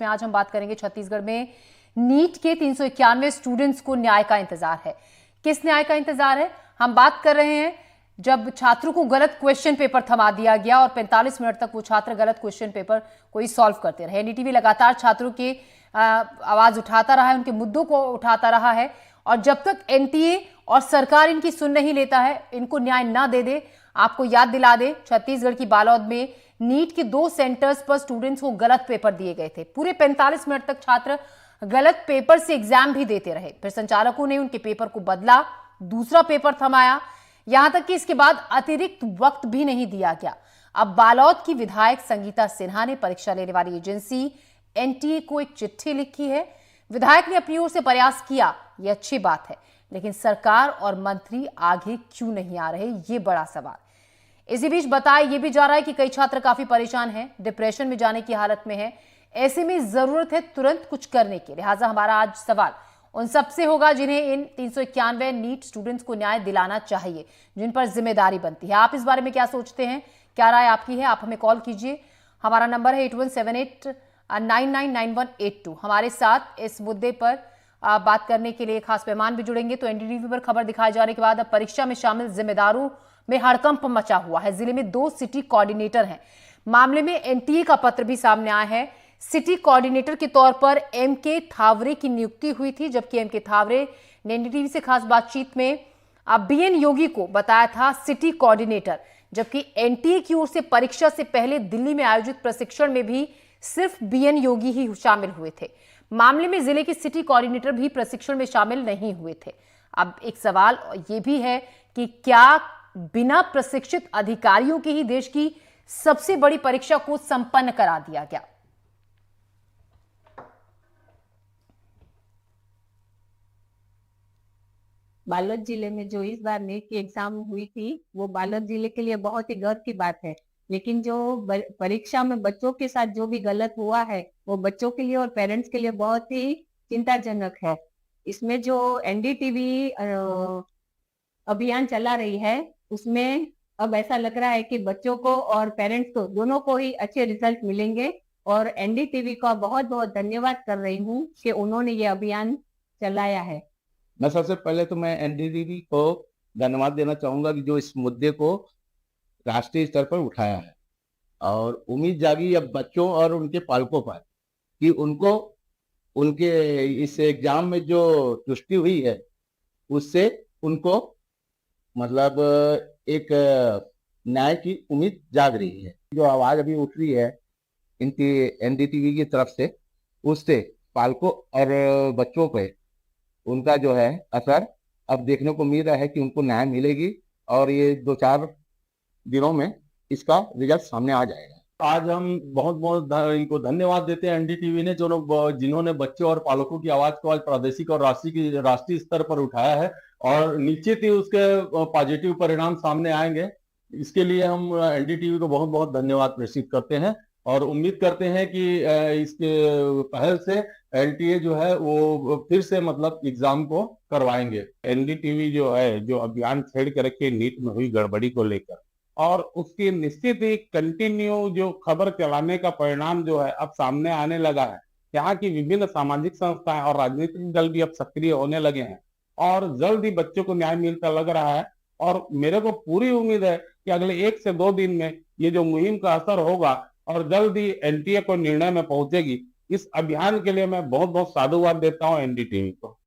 में आज हम बात करेंगे छत्तीसगढ़ में नीट के 391 स्टूडेंट्स को न्याय का इंतजार है। किस न्याय का इंतजार है? हम बात कर रहे हैं जब छात्रों को गलत क्वेश्चन पेपर थमा दिया गया और 45 मिनट तक वो छात्र गलत क्वेश्चन पेपर कोई सॉल्व करते रहे। एनडीटीवी लगातार छात्रों की आवाज उठाता रहा है, उनके मुद्दों को उठाता रहा है और जब तक एनटीए और सरकार इनकी सुन नहीं लेता है, इनको न्याय ना दे दे। आपको याद दिला दे, छत्तीसगढ़ की बालोद में नीट के 2 सेंटर्स पर स्टूडेंट्स को गलत पेपर दिए गए थे। पूरे 45 मिनट तक छात्र गलत पेपर से एग्जाम भी देते रहे। फिर संचालकों ने उनके पेपर को बदला, दूसरा पेपर थमाया, यहां तक कि इसके बाद अतिरिक्त वक्त भी नहीं दिया गया। अब बालोद की विधायक संगीता सिन्हा ने परीक्षा लेने वाली एजेंसी एनटीए को एक चिट्ठी लिखी है। विधायक ने अपनी ओर से प्रयास किया, यह अच्छी बात है, लेकिन सरकार और मंत्री आगे क्यों नहीं आ रहे, ये बड़ा सवाल। इसी बीच बताया यह भी जा रहा है कि कई छात्र काफी परेशान हैं, डिप्रेशन में जाने की हालत में हैं। ऐसे में जरूरत है तुरंत कुछ करने की। लिहाजा हमारा आज सवाल उन सबसे होगा जिन्हें इन 391 नीट स्टूडेंट्स को न्याय दिलाना चाहिए, जिन पर जिम्मेदारी बनती है। आप इस बारे में क्या सोचते हैं, क्या राय आपकी है? आप हमें कॉल कीजिए, हमारा नंबर है 8178999182। हमारे साथ इस मुद्दे पर बात करने के लिए खास मेहमान भी जुड़ेंगे। तो एनडीटीवी पर खबर दिखाए जाने के बाद अब परीक्षा में शामिल जिम्मेदारों में हड़कंप मचा हुआ है। जिले में 2 सिटी कोऑर्डिनेटर हैं। मामले में एनटीए का पत्र भी सामने आया है। सिटी कोऑर्डिनेटर के तौर पर एमके थावरे की नियुक्ति हुई थी, जबकि एमके थावरे ने एनडीटीवी से खास बातचीत में बीएन योगी को बताया था सिटी कोऑर्डिनेटर, जबकि एनटीए की ओर से परीक्षा से पहले दिल्ली में आयोजित प्रशिक्षण में भी सिर्फ बीएन योगी ही शामिल हुए थे। मामले में जिले के सिटी कोऑर्डिनेटर भी प्रशिक्षण में शामिल नहीं हुए थे। अब एक सवाल यह भी है कि क्या बिना प्रशिक्षित अधिकारियों के ही देश की सबसे बड़ी परीक्षा को संपन्न करा दिया गया? बालोद जिले में जो इस बार नीट की एग्जाम हुई थी, वो बालोद जिले के लिए बहुत ही गर्व की बात है। लेकिन जो परीक्षा में बच्चों के साथ जो भी गलत हुआ है, वो बच्चों के लिए और पेरेंट्स के लिए बहुत ही चिंताजनक है। इसमें जो एनडीटीवी अभियान चला रही है, उसमें अब ऐसा लग रहा है कि बच्चों को और पेरेंट्स को दोनों को ही अच्छे रिजल्ट मिलेंगे। और एनडीटीवी का बहुत बहुत धन्यवाद कर रही हूँ कि उन्होंने ये अभियान चलाया है। मैं सबसे पहले तो मैं एनडीटीवी को धन्यवाद देना चाहूंगा कि जो इस मुद्दे को राष्ट्रीय स्तर पर उठाया है, और उम्मीद जागी अब बच्चों और उनके पालकों पर कि उनको उनके इस एग्जाम में जो तुष्टि हुई है उससे उनको मतलब एक न्याय की उम्मीद जाग रही है। जो आवाज अभी उठ रही है इनकी एनडीटीवी की तरफ से, उससे पालकों और बच्चों पे उनका जो है असर अब देखने को मिल रहा है कि उनको न्याय मिलेगी और ये 2-4 दिनों में इसका रिजल्ट सामने आ जाएगा। आज हम बहुत बहुत इनको धन्यवाद देते हैं एनडीटीवी ने, जिन्होंने बच्चों और पालकों की आवाज को आज प्रादेशिक और राष्ट्रीय स्तर पर उठाया है और निश्चित ही उसके पॉजिटिव परिणाम सामने आएंगे। इसके लिए हम एनडीटीवी को बहुत बहुत धन्यवाद प्रेषित करते हैं और उम्मीद करते हैं कि इसके पहल से एनटीए जो है वो फिर से मतलब एग्जाम को करवाएंगे। एनडीटीवी जो है जो अभियान छेड़ कर रखे नीट में हुई गड़बड़ी को लेकर, और उसकी निश्चित ही कंटिन्यू जो खबर चलाने का परिणाम जो है अब सामने आने लगा है। यहाँ की विभिन्न सामाजिक संस्थाएं और राजनीतिक दल भी अब सक्रिय होने लगे हैं और जल्द ही बच्चों को न्याय मिलता लग रहा है। और मेरे को पूरी उम्मीद है कि अगले 1 से 2 दिन में ये जो मुहिम का असर होगा और जल्द ही एनटीए को निर्णय में पहुंचेगी। इस अभियान के लिए मैं बहुत बहुत साधुवाद देता हूं एनडीटीवी को।